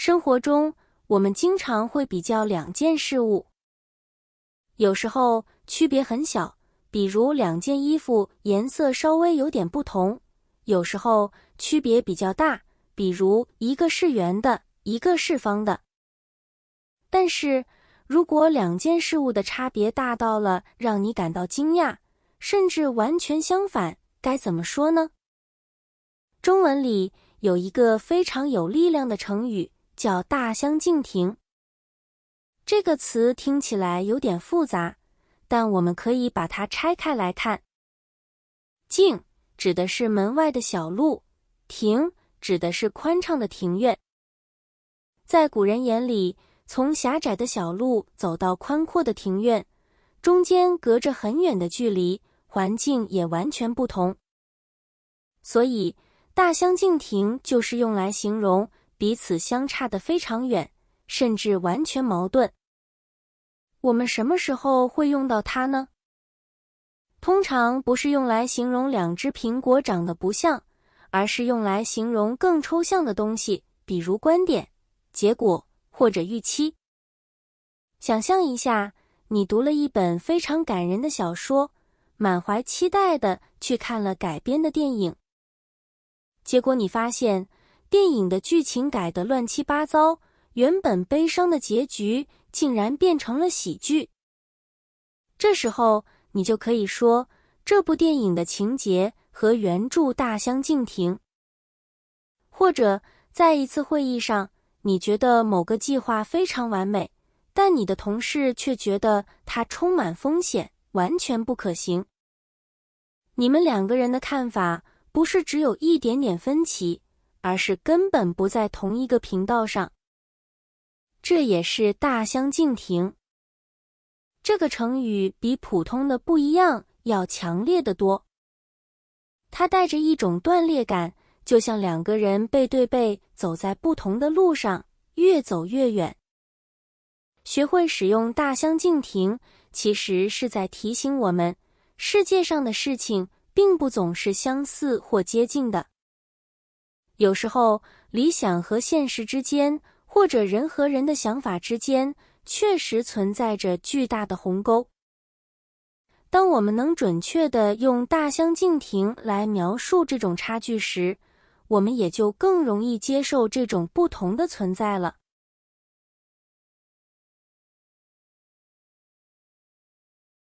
生活中，我们经常会比较两件事物，有时候区别很小，比如两件衣服颜色稍微有点不同；有时候区别比较大，比如一个是圆的，一个是方的。但是，如果两件事物的差别大到了让你感到惊讶，甚至完全相反，该怎么说呢？中文里有一个非常有力量的成语，叫大相径庭。这个词听起来有点复杂，但我们可以把它拆开来看。径指的是门外的小路，庭指的是宽敞的庭院。在古人眼里，从狭窄的小路走到宽阔的庭院，中间隔着很远的距离，环境也完全不同。所以，大相径庭就是用来形容彼此相差得非常远，甚至完全矛盾。我们什么时候会用到它呢？通常不是用来形容两只苹果长得不像，而是用来形容更抽象的东西，比如观点、结果或者预期。想象一下，你读了一本非常感人的小说，满怀期待地去看了改编的电影。结果你发现，电影的剧情改得乱七八糟，原本悲伤的结局竟然变成了喜剧。这时候，你就可以说，这部电影的情节和原著大相径庭。或者，在一次会议上，你觉得某个计划非常完美，但你的同事却觉得它充满风险，完全不可行。你们两个人的看法不是只有一点点分歧，而是根本不在同一个频道上。这也是大相径庭。这个成语比普通的不一样要强烈得多。它带着一种断裂感，就像两个人背对背走在不同的路上，越走越远。学会使用大相径庭，其实是在提醒我们，世界上的事情并不总是相似或接近的。有时候，理想和现实之间，或者人和人的想法之间，确实存在着巨大的鸿沟。当我们能准确地用大相径庭来描述这种差距时，我们也就更容易接受这种不同的存在了。